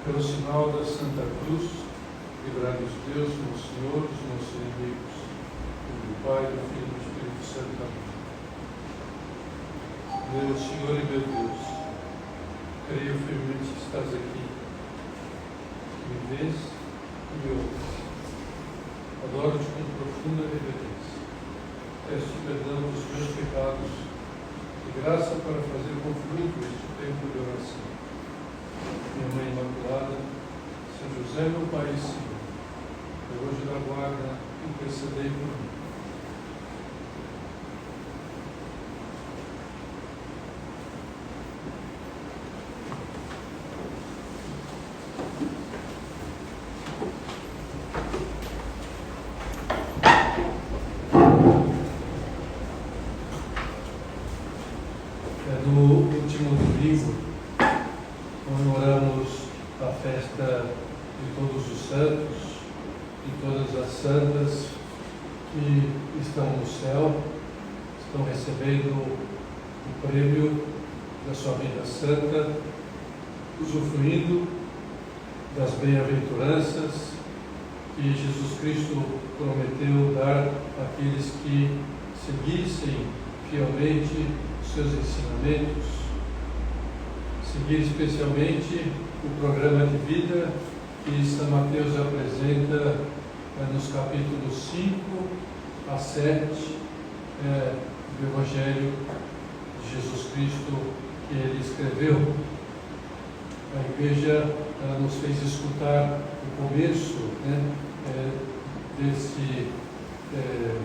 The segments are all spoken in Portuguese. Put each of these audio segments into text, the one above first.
Pelo sinal da Santa Cruz, livrai-nos Deus, nosso Senhor, dos nossos inimigos. Em nome do Pai, do Filho e do Espírito Santo. Amém. Meu Senhor e meu Deus, creio firmemente que estás aqui, que me vês e me ouves. Adoro-te com profunda reverência. Peço-te perdão dos meus pecados e graça para fazer com fruto este tempo de oração. Minha Mãe Imaculada, São José, meu Pai e Senhor, eu hoje da guarda, intercedei por mim. No último domingo, comemoramos a festa de todos os santos e todas as santas que estão no céu, estão recebendo o prêmio da sua vida santa, usufruindo das bem-aventuranças que Jesus Cristo prometeu dar àqueles que seguissem fielmente os seus ensinamentos, seguir especialmente o programa de vida que São Mateus apresenta nos capítulos 5 a 7 do Evangelho de Jesus Cristo que ele escreveu. A Igreja nos fez escutar o começo desse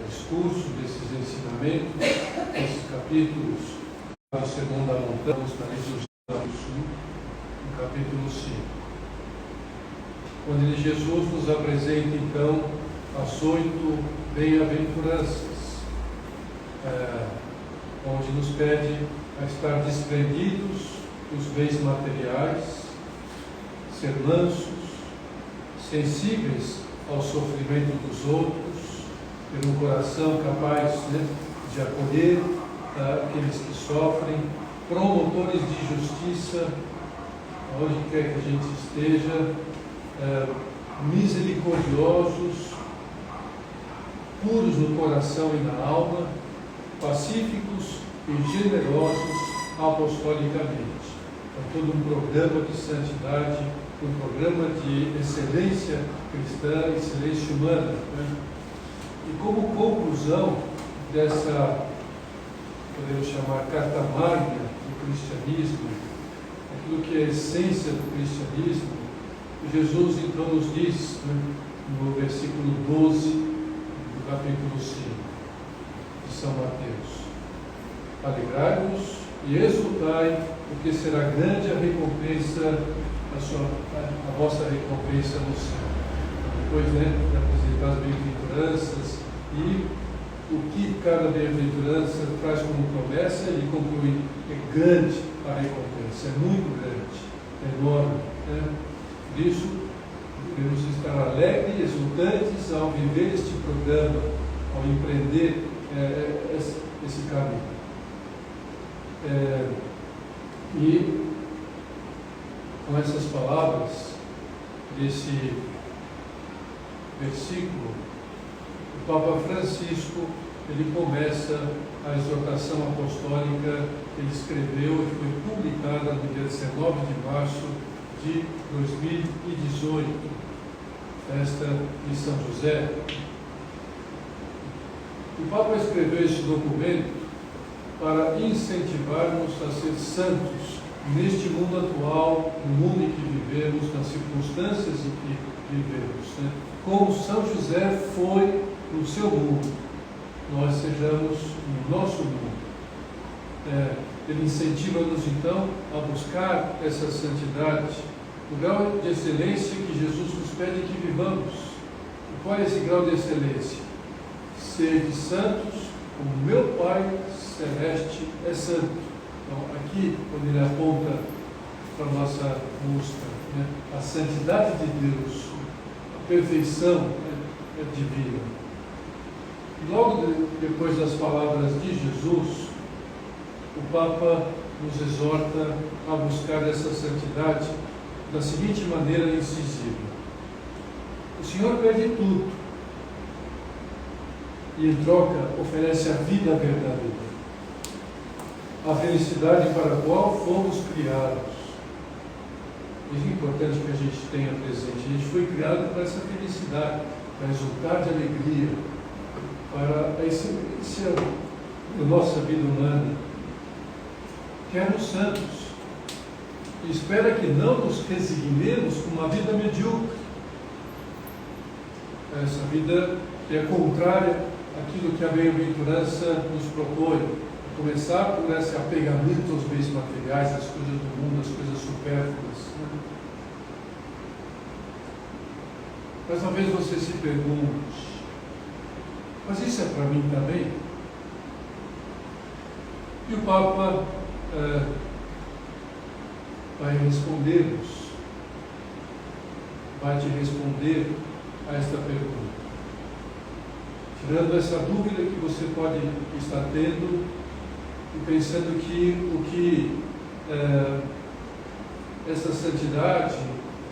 discurso, desses ensinamentos, desses capítulos, o Sermão da Montanha, na liturgia no capítulo 5, onde Jesus nos apresenta então as 8 bem-aventuranças, onde nos pede a estar desprendidos dos bens materiais, ser mansos, sensíveis ao sofrimento dos outros, ter um coração capaz de acolher aqueles que sofrem, promotores de justiça, onde quer que a gente esteja, misericordiosos, puros no coração e na alma, pacíficos e generosos apostolicamente. É todo um programa de santidade, um programa de excelência cristã, excelência humana. E como conclusão dessa, podemos chamar, carta magna do cristianismo, aquilo que é a essência do cristianismo, Jesus então nos diz, no versículo 12 do capítulo 5 de São Mateus: alegrai-vos e exultai, porque será grande a recompensa, a vossa recompensa no céu. Depois de apresentar as bem-aventuranças e o que cada bem-aventurança traz como promessa, ele conclui: é grande a recompensa, é muito grande, é enorme. Por isso, devemos estar alegres e exultantes ao viver este programa, ao empreender esse caminho. E com essas palavras desse versículo, o Papa Francisco ele começa a exortação apostólica que ele escreveu e foi publicada no dia 19 de março de 2018, festa de São José. O Papa escreveu esse documento para incentivar-nos a ser santos neste mundo atual, no mundo em que vivemos, nas circunstâncias em que vivemos, como São José foi no seu mundo, nós sejamos no nosso mundo. Ele incentiva-nos então a buscar essa santidade, o grau de excelência que Jesus nos pede que vivamos. E qual é esse grau de excelência? Sede santos, como meu Pai Celeste é santo. Então, aqui, quando ele aponta para a nossa busca, a santidade de Deus, a perfeição divina. E logo depois das palavras de Jesus, o Papa nos exorta a buscar essa santidade da seguinte maneira incisiva: o Senhor perde tudo e, em troca, oferece a vida verdadeira, a felicidade para a qual fomos criados. Isso é importante que a gente tenha presente. A gente foi criado para essa felicidade, para resultar de alegria, para a essência da nossa vida humana, quer-nos santos. E espera que não nos resignemos com uma vida medíocre. Essa vida que é contrária àquilo que a bem-aventurança nos propõe. A começar por esse apegamento aos bens materiais, às coisas do mundo, às coisas supérfluas. Mas talvez você se pergunte: mas isso é para mim também? E o Papa vai responder-nos, vai te responder a esta pergunta, tirando essa dúvida que você pode estar tendo e pensando que o que essa santidade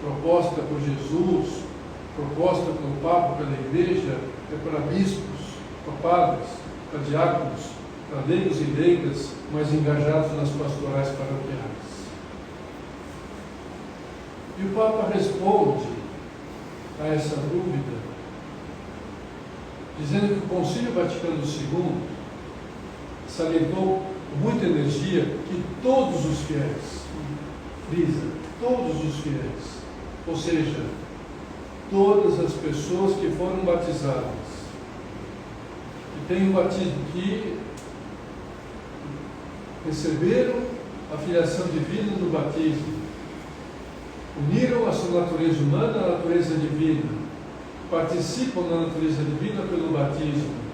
proposta por Jesus, proposta pelo Papa, pela Igreja, é para bispos, para padres, para diáconos, para leigos e leigas mais engajados nas pastorais paroquiais. E o Papa responde a essa dúvida, dizendo que o Concílio Vaticano II salientou com muita energia que todos os fiéis, frisa, todos os fiéis, ou seja, todas as pessoas que foram batizadas, que têm o batismo, que receberam a filiação divina no batismo, uniram a sua natureza humana à natureza divina, participam da natureza divina pelo batismo,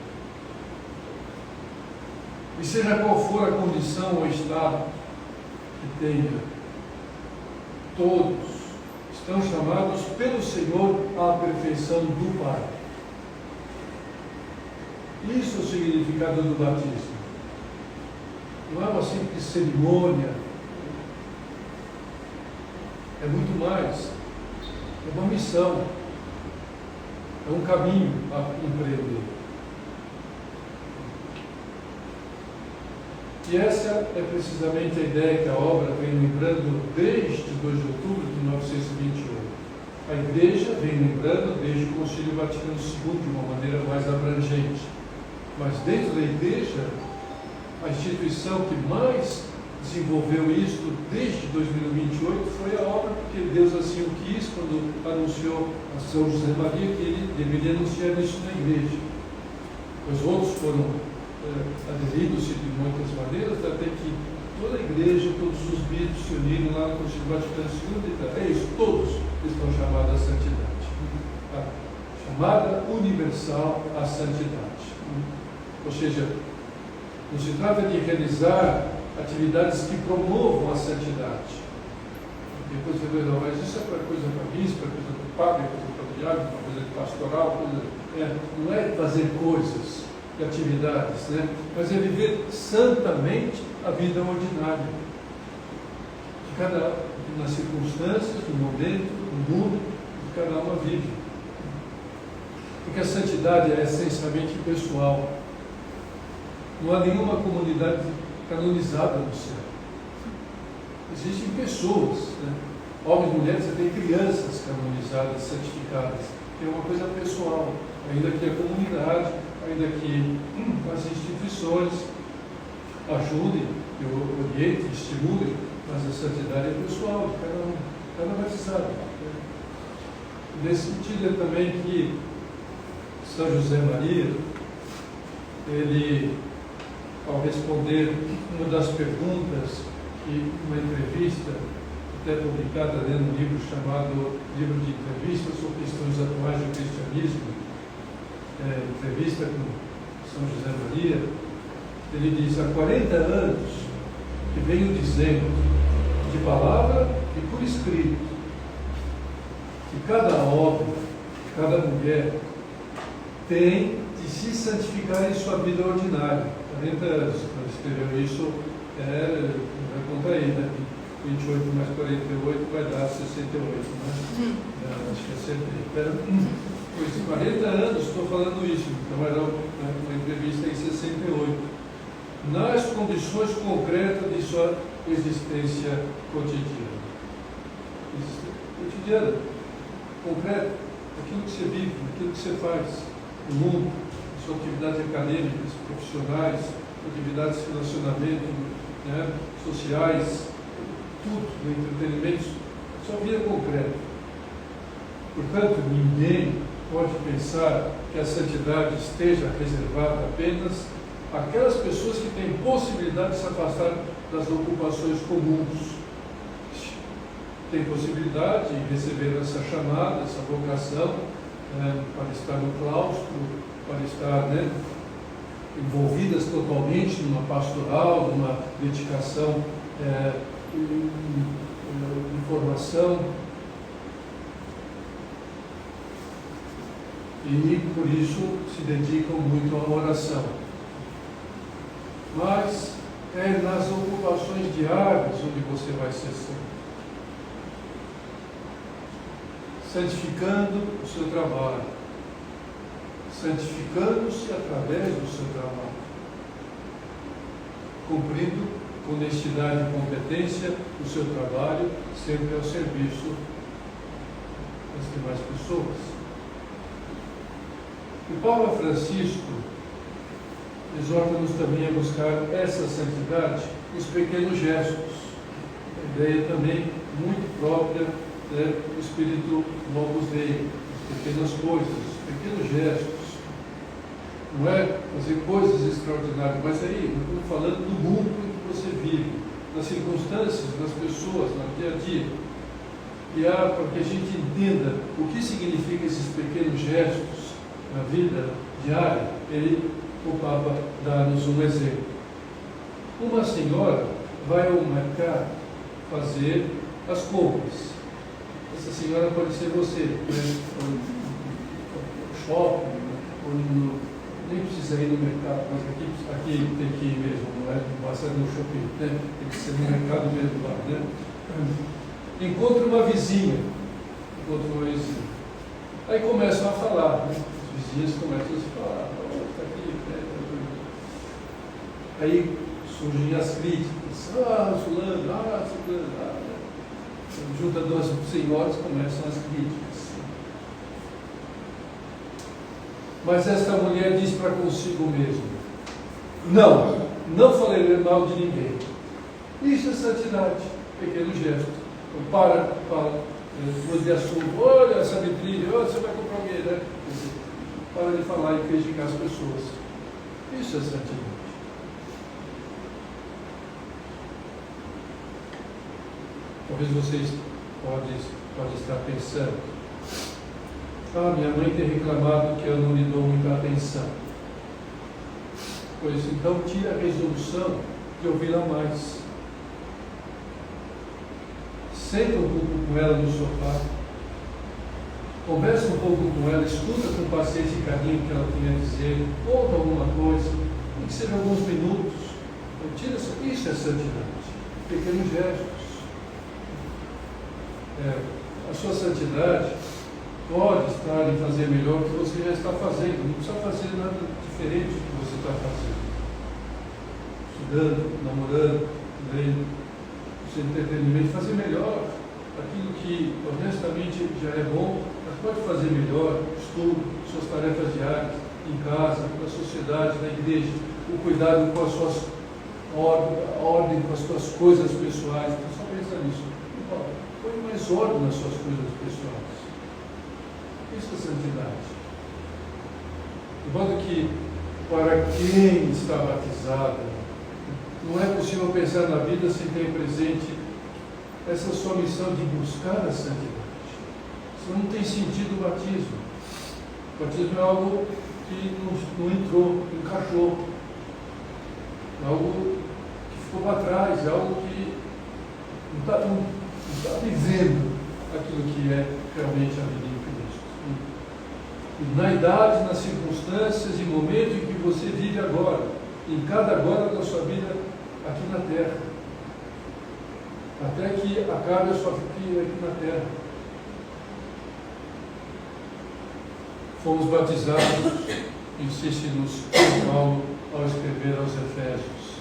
e seja qual for a condição ou estado que tenha, todos estão chamados pelo Senhor à perfeição do Pai. Isso é o significado do batismo. Não é uma simples cerimônia, é muito mais. É uma missão, é um caminho a empreender. E essa é precisamente a ideia que a obra vem lembrando desde 2 de outubro de 1928. A Igreja vem lembrando desde o Concílio Vaticano II de uma maneira mais abrangente. Mas dentro da Igreja, a instituição que mais desenvolveu isso desde 2028 foi a obra, porque Deus assim o quis quando anunciou a São José Maria que ele deveria anunciar isso na Igreja. Os outros foram aderidos-se de muitas maneiras, até que toda a Igreja, todos os bispos se uniram lá no Concílio Vaticano II e tal. É isso, todos estão chamados à santidade. A chamada universal à santidade. Ou seja, não se trata de realizar atividades que promovam a santidade. Depois você vai dizer, mas isso é coisa para bispo, é coisa para o padre, é coisa para o diácono, é coisa pastoral, não é fazer coisas e atividades, né? Mas é viver santamente a vida ordinária. De cada, nas circunstâncias, no momento, no mundo, que cada uma vive. Porque a santidade é essencialmente pessoal. Não há nenhuma comunidade canonizada no céu. Existem pessoas, né? Homens e mulheres, você tem crianças canonizadas, santificadas, que é uma coisa pessoal, ainda que a comunidade, ainda que as instituições ajudem, que orientem, estimulem, mas a santidade é pessoal de cada batizado. Nesse sentido é também que São José Maria, ele, ao responder uma das perguntas, que uma entrevista, até publicada dentro de um livro chamado Livro de Entrevistas sobre Questões Atuais do Cristianismo, entrevista com São José Maria, ele diz: há 40 anos que venho dizendo, de palavra e por escrito, que cada homem, cada mulher tem de se santificar em sua vida ordinária. 40 anos, quando escreveu isso, contra ele, né? 28 mais 48 vai dar 68, né? Acho que acertei. Pois 40 anos estou falando isso, então era uma entrevista em 68. Nas condições concretas de sua existência cotidiana. Cotidiana, concreta, aquilo que você vive, aquilo que você faz no mundo, suas atividades acadêmicas, profissionais, atividades de relacionamento, né, sociais, tudo, no entretenimento, sua vida concreta. Portanto, ninguém pode pensar que a santidade esteja reservada apenas àquelas pessoas que têm possibilidade de se afastar das ocupações comuns. Tem possibilidade de receber essa chamada, essa vocação, para estar no claustro, para estar envolvidas totalmente numa pastoral, numa dedicação de formação. E por isso se dedicam muito à oração. Mas é nas ocupações diárias onde você vai ser santificando o seu trabalho, santificando-se através do seu trabalho, cumprindo com honestidade e competência o seu trabalho, sempre ao serviço das demais pessoas. O Papa Francisco exorta-nos também a buscar essa santidade nos pequenos gestos, a ideia também muito própria do Espírito Novus Dei, as pequenas coisas, os pequenos gestos. Não é fazer coisas extraordinárias, mas aí eu estou falando do mundo em que você vive, nas circunstâncias, nas pessoas, no dia a dia. E para que a gente entenda o que significam esses pequenos gestos na vida diária, o Papa dá-nos um exemplo. Uma senhora vai ao mercado fazer as compras. Essa senhora pode ser você, no shopping, nem precisa ir no mercado, mas aqui tem que ir mesmo, não basta no shopping, tem que ser no mercado mesmo lá. Encontra uma vizinha. Aí começam a falar, os vizinhos começam a se falar, está aqui, Aí surgem as críticas, fulano, junta duas senhoras, começam as críticas. Mas esta mulher diz para consigo mesmo: não falarei mal de ninguém. Isso é santidade, pequeno gesto. Então, para de assunto, olha essa vitrine, você vai comprar alguém, né? Para de falar e criticar as pessoas. Isso é santidade. Talvez vocês podem estar pensando: minha mãe tem reclamado que eu não lhe dou muita atenção. Pois então tire a resolução de ouvi-la mais. Senta um pouco com ela no sofá, conversa um pouco com ela, escuta com paciência e carinho o que ela tem a dizer, conta alguma coisa, nem que seja alguns minutos. Então, isso é santidade, pequenos gestos. A sua santidade pode estar em fazer melhor o que você já está fazendo, não precisa fazer nada diferente do que você está fazendo. Estudando, namorando, lendo, o seu entretenimento, fazer melhor aquilo que honestamente já é bom, mas pode fazer melhor, estudo, suas tarefas diárias, em casa, na sociedade, na igreja, o cuidado com as suas ordem com as suas coisas pessoais. Então só pensa nisso. Põe mais ordem nas suas coisas pessoais. Isso é santidade. De modo que, para quem está batizado, não é possível pensar na vida sem ter presente essa sua missão de buscar a santidade. Senão não tem sentido o batismo. O batismo é algo que não entrou, não encaixou. É algo que ficou para trás, é algo que não está vivendo aquilo que é realmente a vida em Cristo. E na idade, nas circunstâncias e momento em que você vive agora, em cada agora da sua vida aqui na Terra. até que acabe a sua vida aqui na terra. Fomos batizados, insiste-nos Paulo ao escrever aos Efésios,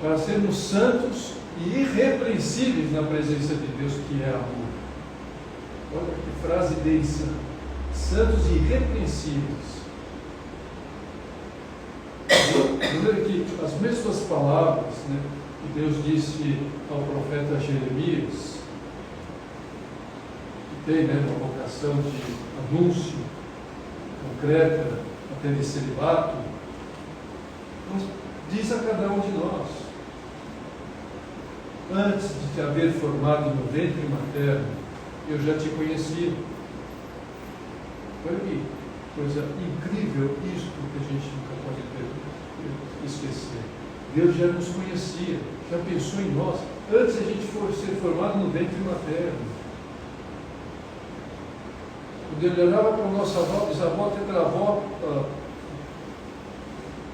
para sermos santos e irrepreensíveis na presença de Deus, que é amor. Olha que frase densa. Santos e irrepreensíveis. Lembra que as mesmas palavras, né, que Deus disse ao profeta Jeremias, que tem, né, uma vocação de anúncio concreta, até de celibato, mas diz a cada um de nós: antes de te haver formado no ventre materno, eu já te conhecia. Olha que coisa incrível isto que a gente nunca pode esquecer. Deus já nos conhecia, já pensou em nós, antes de a gente ser formado no ventre materno. Quando ele olhava para a nossa avó, bisavó, tetravó,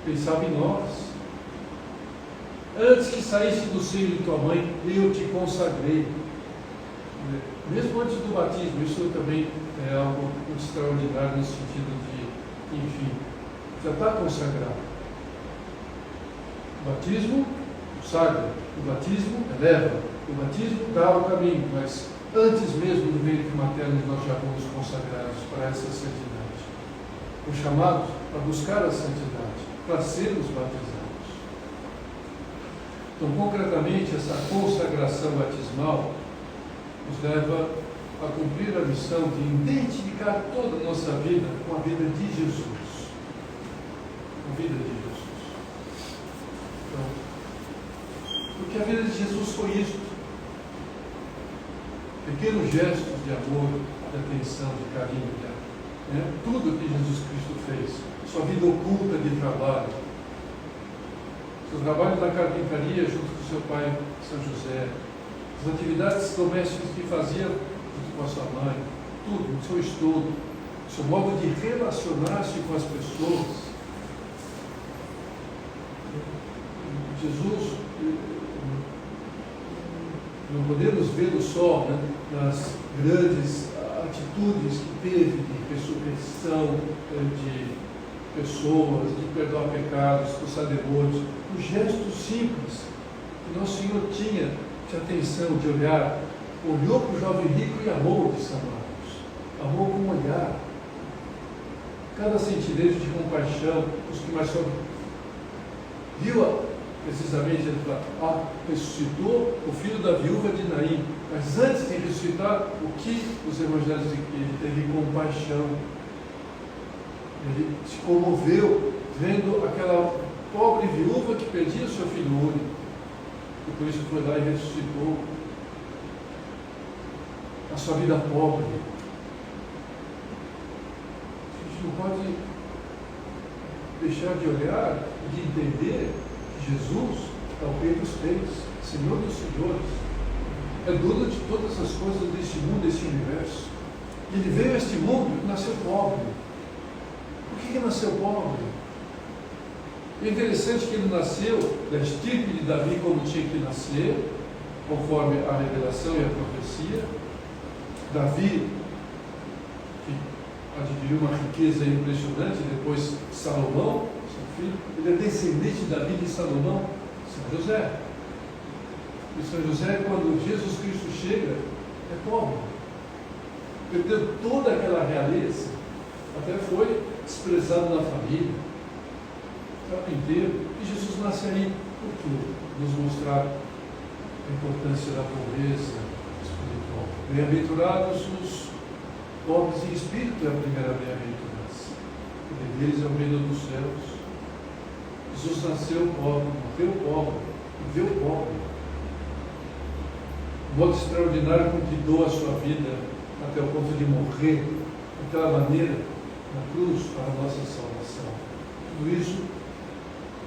pensava em nós. Antes que saísse do seio de tua mãe, eu te consagrei. Mesmo antes do batismo, isso também é algo muito extraordinário no sentido de, enfim, já está consagrado. O batismo consagra, o batismo eleva, o batismo dá o caminho, mas antes mesmo do ventre materno nós já fomos consagrados para essa santidade. Fomos chamados a buscar a santidade, para sermos batizados. Então, concretamente, essa consagração batismal nos leva a cumprir a missão de identificar toda a nossa vida com a vida de Jesus. Com a vida de Jesus. Então, porque a vida de Jesus foi isto. Pequenos gestos de amor, de atenção, de carinho, né? Tudo que Jesus Cristo fez. Sua vida oculta de trabalho. Seu trabalho na carpintaria junto com seu pai, São José. As atividades domésticas que fazia junto com a sua mãe. Tudo, o seu estudo. O seu modo de relacionar-se com as pessoas. Jesus, não podemos vê-lo só, né, nas grandes atitudes que teve de ressurreição de pessoas, de perdoar pecados, dos sacerdotes, os gestos simples que nosso Senhor tinha de atenção, de olhar. Olhou para o jovem rico e amou os amados, amou com um olhar. Cada sentimento de compaixão, os que mais sofrem, viu precisamente, ele fala, ressuscitou o filho da viúva de Naim, mas antes de ressuscitar, o que os evangelhos dizem? Ele teve compaixão, ele se comoveu vendo aquela pobre viúva que perdia o seu filho único, e por isso foi lá e ressuscitou a sua vida pobre. A gente não pode deixar de olhar e de entender Jesus é o Rei dos Reis, Senhor dos Senhores, é dono de todas as coisas deste mundo, deste universo. E ele veio a este mundo e nasceu pobre. Por que nasceu pobre? É interessante que ele nasceu da estirpe de Davi como tinha que nascer, conforme a revelação e a profecia. Davi, que adquiriu uma riqueza impressionante, depois Salomão, filho, ele é descendente de Davi e de Salomão, São José. E São José, quando Jesus Cristo chega, é pobre. Perdeu toda aquela realeza, até foi desprezado na família, o tempo inteiro. E Jesus nasce aí, por quê? Nos mostrar a importância da pobreza espiritual. Bem-aventurados os pobres em espírito, é a primeira bem-aventurança. Porque deles é o reino dos céus. Jesus nasceu pobre, morreu pobre, viveu pobre. De modo extraordinário, conquistou a sua vida até o ponto de morrer daquela maneira na cruz para a nossa salvação. Tudo isso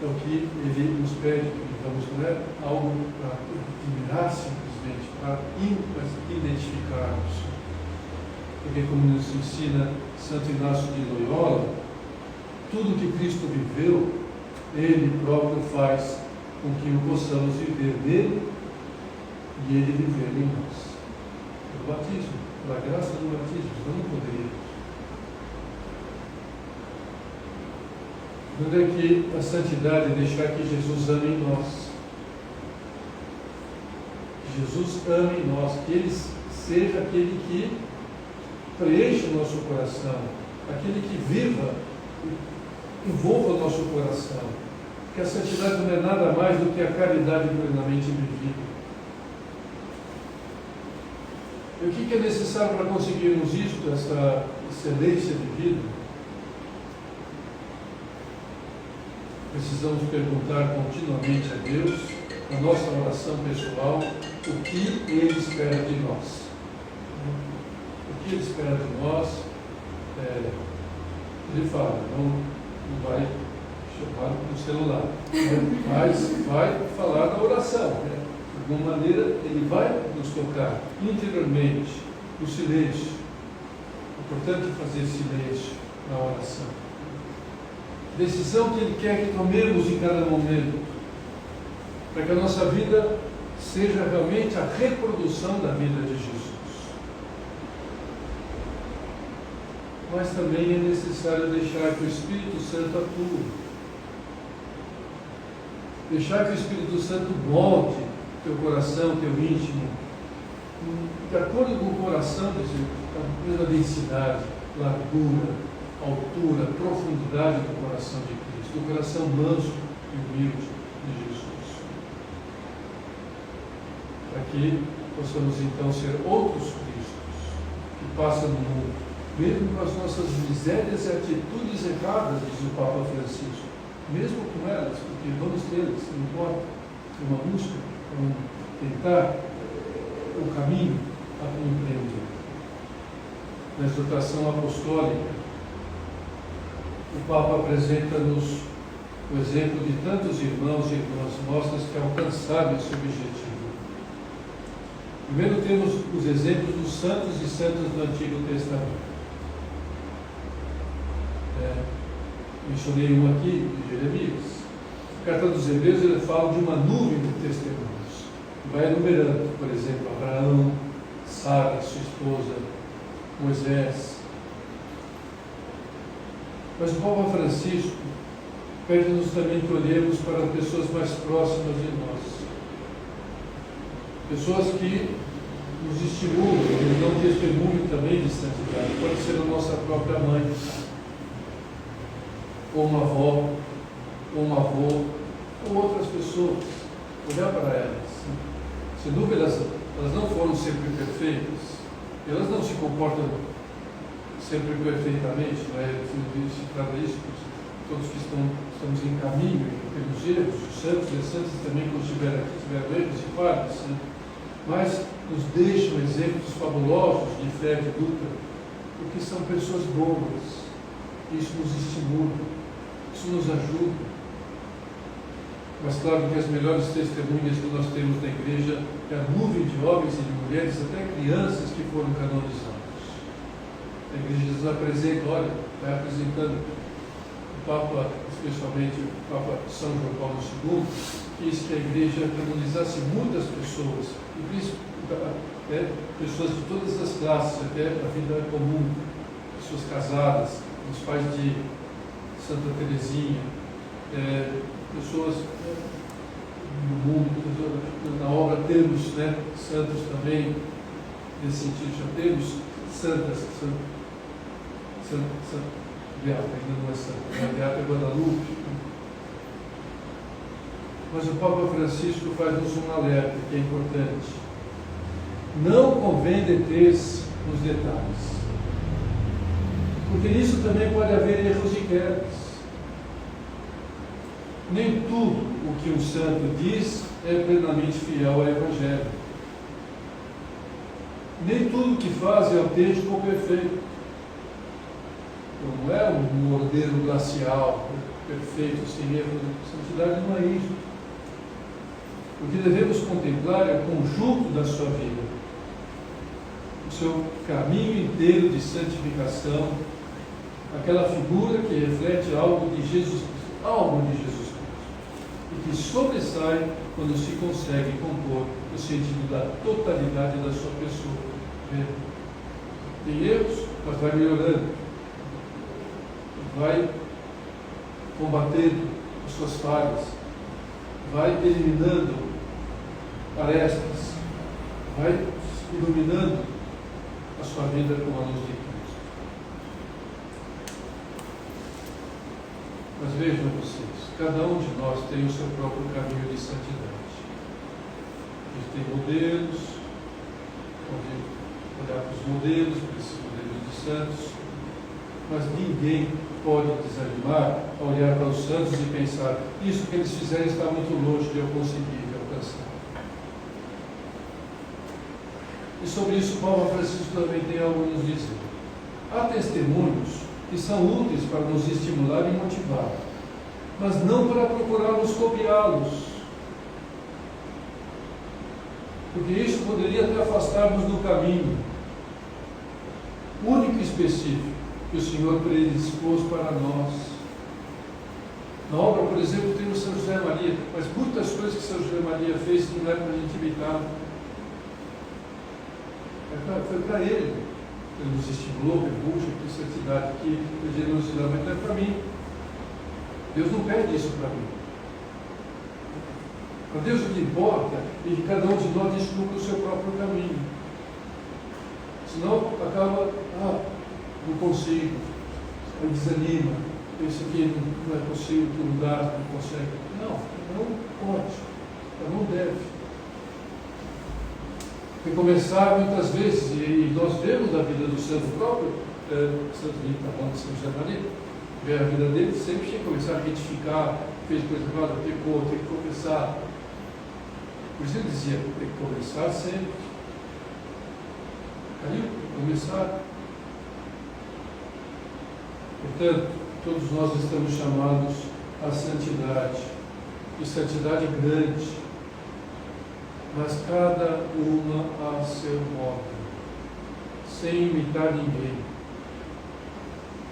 é o que ele nos pede, que vamos, não é algo para admirar simplesmente, para identificarmos. Porque, como nos ensina Santo Inácio de Loyola, tudo que Cristo viveu, ele próprio faz com que o possamos viver nele, e Ele viver em nós. Pelo batismo, pela graça do batismo, eu não poderia. Quando é que a santidade é deixar que Jesus ame em nós? Que Jesus ame em nós, que Ele seja aquele que preenche o nosso coração, aquele que viva, envolva o nosso coração. Que a santidade não é nada mais do que a caridade plenamente vivida. E o que é necessário para conseguirmos isto, essa excelência de vida? Precisamos perguntar continuamente a Deus, na nossa oração pessoal, o que Ele espera de nós. O que Ele espera de nós? Ele fala, não vai chamar no celular, mas vai falar na oração. De alguma maneira, Ele vai nos tocar interiormente, no silêncio. É importante fazer silêncio na oração. Decisão que Ele quer que tomemos em cada momento, para que a nossa vida seja realmente a reprodução da vida de Jesus. Mas também é necessário deixar que o Espírito Santo atue. Deixar que o Espírito Santo molde teu coração, teu íntimo, de acordo com o coração, a mesma densidade, largura, altura, profundidade do coração de Cristo, do coração manso e humilde de Jesus. Para que possamos então ser outros Cristos que passam no mundo, mesmo com as nossas misérias e atitudes erradas, diz o Papa Francisco, mesmo com elas, porque vamos tê-las, não importa, é uma busca, vamos tentar o caminho a compreender. Na exortação apostólica, o Papa apresenta-nos o exemplo de tantos irmãos e irmãs nossas que alcançaram esse objetivo. Primeiro temos os exemplos dos santos e santas do Antigo Testamento. Mencionei um aqui, de Jeremias. Na Carta dos Hebreus ele fala de uma nuvem de testemunhos. Vai enumerando, por exemplo, Abraão, Sara, sua esposa, Moisés. Mas o Papa Francisco pede-nos também que olhemos para pessoas mais próximas de nós. Pessoas que nos estimulam, que nos dão testemunho também de santidade. Pode ser a nossa própria mãe, ou uma avó, ou um avô, ou outras pessoas. Olhar para elas. Sem dúvida, elas não foram sempre perfeitas. Elas não se comportam sempre perfeitamente, não é? Se trata disso, todos que estamos em caminho, temos erros, os santos e as santas também, quando tiveram erros e falhas, né? Mas nos deixam exemplos fabulosos de fé, de luta, porque são pessoas boas. Isso nos estimula, isso nos ajuda. Mas claro que as melhores testemunhas que nós temos na igreja é a nuvem de homens e de mulheres, até crianças que foram canonizados. A igreja nos apresenta, olha, vai apresentando o Papa, especialmente o Papa São João Paulo II, quis que a igreja canonizasse muitas pessoas, e principalmente pessoas de todas as classes, até a vida comum, pessoas casadas, os pais de Santa Teresinha, pessoas no mundo. Na obra temos santos também, nesse sentido, já temos santas, Beata, ainda não é santa, Beata é Guadalupe. Mas o Papa Francisco faz-nos um alerta que é importante. Não convém deter-se nos detalhes, porque nisso também pode haver erros e quedas. Nem tudo o que um santo diz é plenamente fiel ao Evangelho. Nem tudo o que faz é autêntico ou perfeito. Não é um mordeiro glacial, perfeito, sem erro. Santidade não é isso. O que devemos contemplar é o conjunto da sua vida, o seu caminho inteiro de santificação, aquela figura que reflete algo de Jesus Cristo, e que sobressai quando se consegue compor o sentido da totalidade da sua pessoa. Tem erros, mas vai melhorando, vai combatendo as suas falhas, vai eliminando arestas, vai iluminando a sua vida com a luz de Cristo. Mas vejam vocês, cada um de nós tem o seu próprio caminho de santidade. A gente tem modelos, pode olhar para os modelos, para esses modelos de santos, mas ninguém pode desanimar a olhar para os santos e pensar: isso que eles fizeram está muito longe de eu conseguir alcançar. E sobre isso, Papa Francisco também tem algo a nos dizer. Há testemunhos que são úteis para nos estimular e motivar, mas não para procurarmos copiá-los, porque isso poderia até afastar-nos do caminho único e específico que o Senhor predispôs para nós. Na obra, por exemplo, tem o São José Maria, mas muitas coisas que São José Maria fez não é para a gente imitar. Foi para ele. Ele nos estimulou, repuxa, que santidade, que generosidade, mas não é para mim. Deus não pede isso para mim. Para Deus o que importa é que cada um de nós descubra o seu próprio caminho. Senão acaba, não consigo, aí desanima, pensa que não é possível, que não dá, não consegue. Não pode, não deve. Recomeçar muitas vezes, e nós vemos na vida do santo próprio, Santo Benito da Banda de São José Maria, ver a vida dele, sempre tinha que começar a retificar, fez coisa errada, pecou, tem que confessar. Por isso ele dizia, tem que começar sempre. Aí, começar. Portanto, todos nós estamos chamados à santidade, e santidade grande, mas cada uma a seu modo, sem imitar ninguém.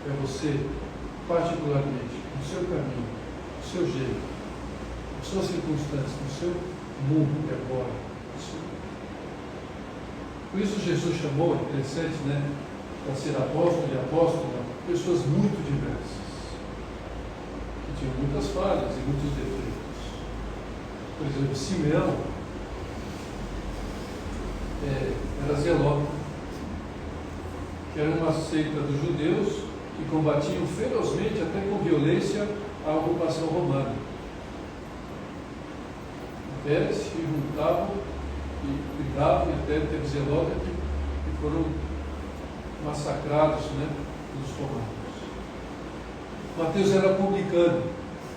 É você, particularmente, no seu caminho, no seu jeito, nas suas circunstâncias, no seu mundo de agora. Por isso Jesus chamou, é interessante, para ser apóstolo e apóstola, pessoas muito diversas, que tinham muitas falhas e muitos defeitos. Por exemplo, Simeão era zelota, que era uma seita dos judeus que combatiam ferozmente, até com violência, a ocupação romana. Até se juntavam e brigavam, e até teve zelota que foram massacrados pelos romanos. Mateus era publicano,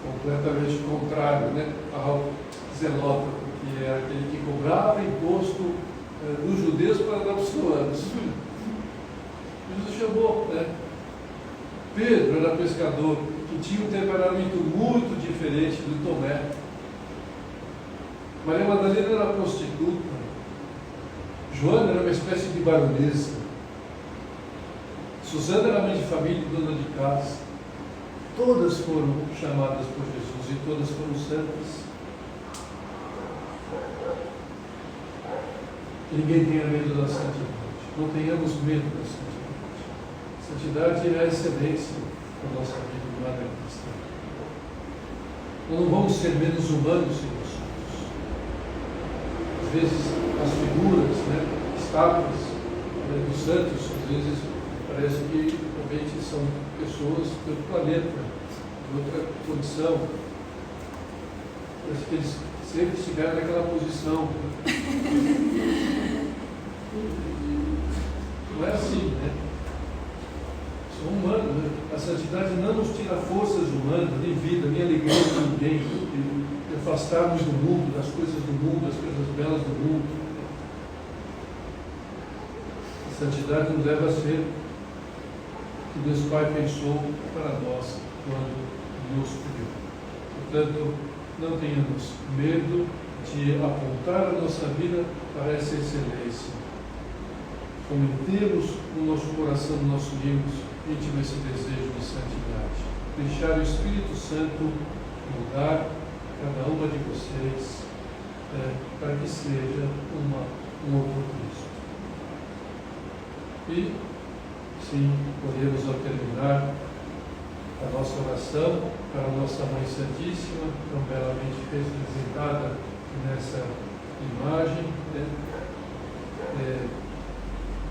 completamente contrário ao zelota, porque era aquele que cobrava imposto dos judeus para dar para os romanos. Jesus chamou, Pedro era pescador, que tinha um temperamento muito diferente do Tomé. Maria Madalena era prostituta. Joana era uma espécie de baronesa. Susana era mãe de família e dona de casa. Todas foram chamadas por Jesus e todas foram santas. Ninguém tenha medo da santidade. Não tenhamos medo da santidade. Santidade é a excelência da nossa vida humana cristã. Nós não vamos ser menos humanos se nós somos. Às vezes, as figuras estátuas dos santos, às vezes, parece que realmente são pessoas de outro planeta, de outra condição. Parece que eles sempre estiveram naquela posição. Não é assim, São humanos, A santidade não nos tira forças humanas, nem vida, nem alegria de ninguém, de afastarmos do mundo, das coisas do mundo, das coisas belas do mundo. A santidade nos leva a ser o que Deus Pai pensou para nós quando nos criou. Portanto, não tenhamos medo de apontar a nossa vida para essa excelência. Fomentemos no nosso coração, no nosso íntimo esse desejo de santidade. Deixar o Espírito Santo mudar cada uma de vocês, para que seja um outro Cristo. E, sim, podemos, ao terminar a nossa oração para a nossa Mãe Santíssima, tão belamente representada nessa imagem,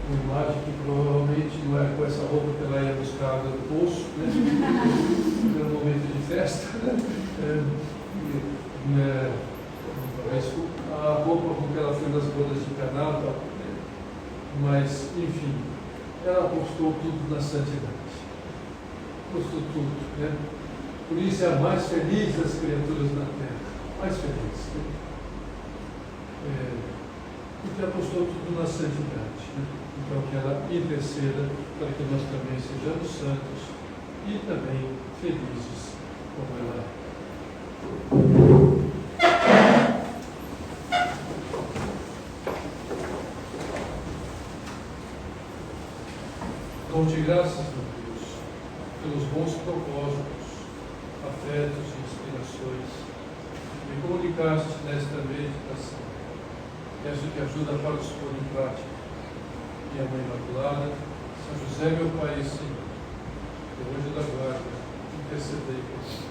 uma imagem que provavelmente não é com essa roupa que ela ia buscar no poço, no momento de festa, talvez a roupa com que ela foi nas bodas de Caná, mas, enfim, ela postou tudo na santidade. Postou tudo, Por isso é a mais feliz das criaturas na Terra. Mais feliz, porque apostou tudo na santidade, Então que ela interceda para que nós também sejamos santos e também felizes como ela é. Dou-te graças, meu Deus, pelos bons propósitos, afetos e inspirações que me comunicaste nesta meditação. Peço que ajuda para os pôr em prática. E a Mãe Imaculada, São José, meu Pai e Senhor, pelo anjo da guarda, intercedei por nós.